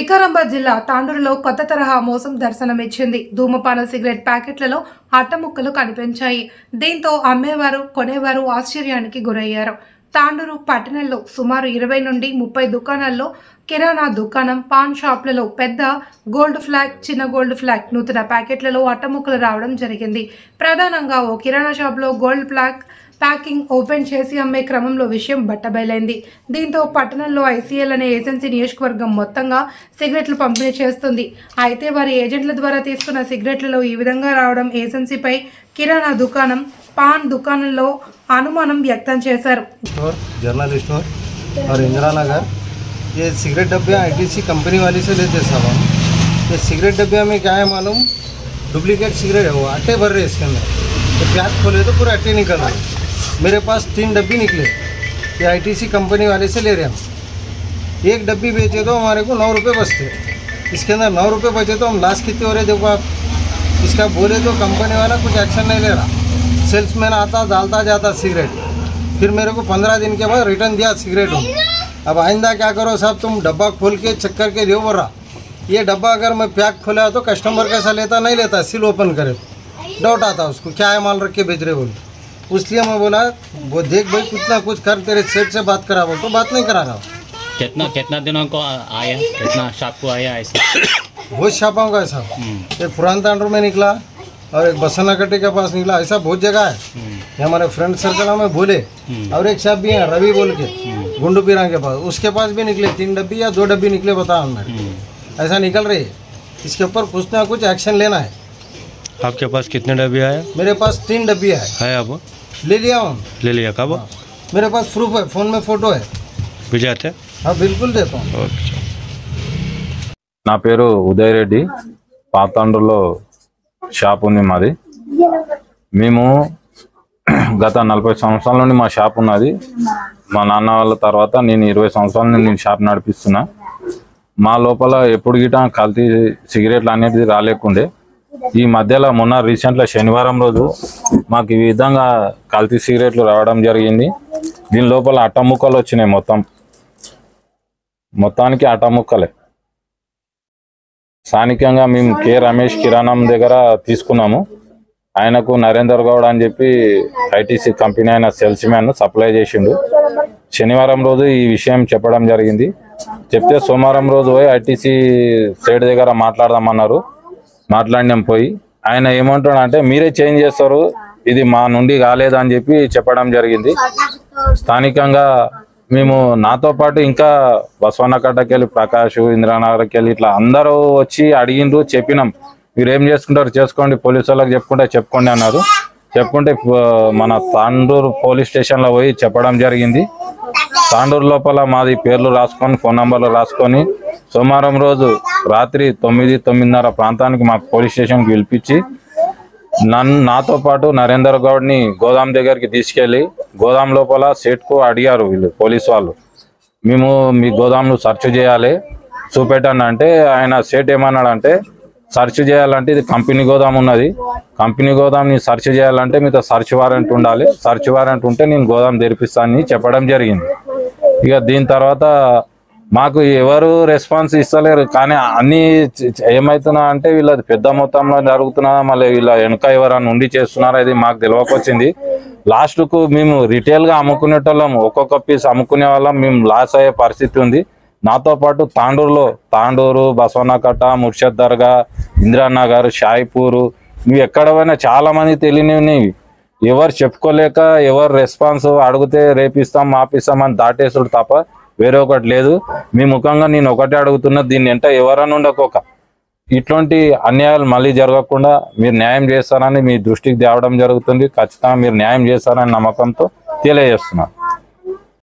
వికారాబాద్ జిల్లా తాండూరులో కొత్త తరహా మోసం దర్శనమిచ్చింది. ధూమపాన సిగరెట్ ప్యాకెట్లలో అట్టముక్కలు కనిపించాయి. దీంతో అమ్మేవారు కొనేవారు ఆశ్చర్యానికి గురయ్యారు. తాండూరు పట్టణంలో సుమారు 20 నుండి 30 దుకాణాల్లో కిరాణా దుకాణం, పాన్ షాప్లలో పెద్ద గోల్డ్ ఫ్లాగ్, చిన్న గోల్డ్ ఫ్లాగ్ నూతన ప్యాకెట్లలో అట్టముక్కలు రావడం జరిగింది. ప్రధానంగా ఓ కిరాణా షాప్లో గోల్డ్ ఫ్లాగ్ ప్యాకింగ్ ఓపెన్ చేసి అమ్మే క్రమంలో విషయం బట్టబయలైంది. దీంతో పట్టణంలో ఐసీఎల్ అనే ఏజెన్సీ నియోజకవర్గం మొత్తంగా సిగరెట్లు పంపిణీ చేస్తుంది. అయితే వారి ఏజెంట్ల ద్వారా తీసుకున్న సిగరెట్లలో ఈ విధంగా రావడం ఏజెన్సీపై కిరాణా దుకాణం, పాన్ దుకాణంలో అనుమానం వ్యక్తం చేశారు. जनरल स्टोर और इंदिरा नगर ये सिगरेट डब्बे आईटीसी कंपनी वाली से लेते साहब हम। ये सिगरेट डब्बे में क्या है मालूम, डुप्लीकेट सिगरेट है, वो अट्टे भर रहे इसके अंदर। तो प्याज खोले तो पूरे अट्टे निकल रहे। मेरे पास 3 डब्बी निकले, ये आईटीसी कंपनी वाले से ले रहे हम। एक डब्बी बेचे तो हमारे को 9 रुपये बचते, इसके अंदर 9 रुपये बचे तो हम लास्ट कितने हो रहे देखो आप। इसका बोले तो कंपनी वाला कुछ एक्शन नहीं ले रहा। सेल्समैन आता डालता जाता सिगरेट, फिर मेरे को 15 दिन के बाद रिटर्न दिया सिगरेट। अब आइंदा क्या करो साहब, तुम डब्बा खोल के चेक करके लियो बोल रहा। ये डब्बा अगर मैं पैक खोला तो कस्टमर कैसा लेता, नहीं लेता, सील ओपन करे डाउट आता उसको, क्या है माल रख के बेच रहे बोले। इसलिए मैं बोला वो देख भाई कुछ ना कुछ कर, तेरे सेठ से बात करा बोल, तो बात नहीं करा रहा। कितना दिनों को आया, कितना शॉप को आया ऐसा? बहुत छापाओं का है साहब। एक पुरान तांडूर में निकला और एक बसना कट्टे के पास निकला, ऐसा बहुत जगह है। ये हमारे फ्रेंड सर्कल में बोले। और एक शॉप भी है रवि बोल के, गुंडू पीरा के पास, उसके पास भी निकले 3 डब्बी या 2 डब्बी निकले, बता हमने ऐसा निकल रही है। इसके ऊपर कुछ ना कुछ एक्शन लेना है। आपके पास कितने डब्बे आए? मेरे पास 3 डब्बी है। आप ले लिया हूँ। ले लिया कब? मेरे पास प्रूफ है, फ़ोन में फ़ोटो है। भिजाते? हाँ बिल्कुल देता हूँ। నా పేరు ఉదయ్ రెడ్డి, పాతాండ్రులో షాప్ ఉంది మాది. మేము గత 40 సంవత్సరాల నుండి మా షాప్ ఉన్నది. మా నాన్న వాళ్ళ తర్వాత నేను 20 సంవత్సరాల నుండి నేను షాప్ నడిపిస్తున్నా. మా లోపల ఎప్పుడు గిట కల్తీ సిగరెట్లు అనేది రాలేకుండే. ఈ మధ్యలో మొన్న రీసెంట్గా శనివారం రోజు మాకు ఈ విధంగా కల్తీ సిగరెట్లు రావడం జరిగింది. దీని లోపల అట్టముక్కలు వచ్చినాయి, మొత్తానికి అట్టముక్కలే. స్థానికంగా మేము కే రమేష్ కిరాణం దగ్గర తీసుకున్నాము. ఆయనకు నరేందర్ గౌడ్ అని చెప్పి ఐటీసీ కంపెనీ అయిన సేల్స్ మ్యాన్ సప్లై చేసిండు. శనివారం రోజు ఈ విషయం చెప్పడం జరిగింది. చెప్తే సోమవారం రోజు పోయి ఐటీసీ సైడ్ దగ్గర మాట్లాడదామన్నారు. మాట్లాడినాం పోయి. ఆయన ఏమంటాడు అంటే మీరే చేంజ్ చేస్తారు, ఇది మా నుండి కాలేదని చెప్పి చెప్పడం జరిగింది. స్థానికంగా మేము నాతో పాటు ఇంకా బసవన్నకట్టకెళ్ళి ప్రకాష్, ఇందిరానగర్కి వెళ్ళి ఇట్లా అందరూ వచ్చి అడిగిండ్రు. చెప్పినాం మీరు ఏం చేసుకుంటారు చేసుకోండి, పోలీసు వాళ్ళకి చెప్పుకోండి అన్నారు. చెప్పుకుంటే మన తాండూరు పోలీస్ స్టేషన్లో పోయి చెప్పడం జరిగింది. తాండూరు లోపల మాది పేర్లు రాసుకొని, ఫోన్ నంబర్లు రాసుకొని సోమవారం రోజు రాత్రి 9-9:30 ప్రాంతానికి మా పోలీస్ స్టేషన్కి పిలిపించి నాతో పాటు నరేందర్ గౌడ్ని గోదాం దగ్గరికి తీసుకెళ్ళి గోదాం లోపల సేట్కు అడిగారు వీళ్ళు పోలీసు వాళ్ళు, మేము మీ గోదాంను సెర్చ్ చేయాలి చూపెట్టండి అంటే ఆయన సేట్ ఏమన్నాడంటే సెర్చ్ చేయాలంటే ఇది కంపెనీ గోదాం ఉన్నది, కంపెనీ గోదాంని సెర్చ్ చేయాలంటే మీతో సెర్చ్ వారెంట్ ఉండాలి, సెర్చ్ వారెంట్ ఉంటే నేను గోదాం తెరిపిస్తానని చెప్పడం జరిగింది. ఇక దీని తర్వాత మాకు ఎవరు రెస్పాన్స్ ఇస్తలేరు. కానీ అన్నీ ఏమవుతున్నా అంటే వీళ్ళది పెద్ద మొత్తంలో జరుగుతున్నా, మళ్ళీ వీళ్ళ వెనుక ఎవరైనా ఉండి చేస్తున్నారా ఇది మాకు తెలియకొచ్చింది. లాస్ట్కు మేము రిటైల్గా అమ్ముకునేటోళ్ళం, ఒక్కొక్క పీస్ అమ్ముకునే వాళ్ళం, మేము లాస్ అయ్యే పరిస్థితి ఉంది. నాతో పాటు తాండూరు, బసవన్నకట్ట, ముర్షద్ దర్గా, ఇందిరానగర్, షాయిపూరు, ఇవి ఎక్కడ పోయినా చాలా మంది తెలియనివి. ఎవరు చెప్పుకోలేక ఎవరు రెస్పాన్స్ అడిగితే రేపిస్తాం మాపిస్తాం అని దాటేసుడు తప్ప వేరే ఒకటి లేదు. మీ ముఖంగా నేను ఒకటే అడుగుతున్నా, దీన్ని ఎంట ఎవరన్నా ఉండకోక ఇట్లాంటి అన్యాయాలు మళ్ళీ జరగకుండా మీరు న్యాయం చేస్తారని మీ దృష్టికి తేవడం జరుగుతుంది. ఖచ్చితంగా మీరు న్యాయం చేస్తారని నమ్మకంతో తెలియజేస్తున్నాను.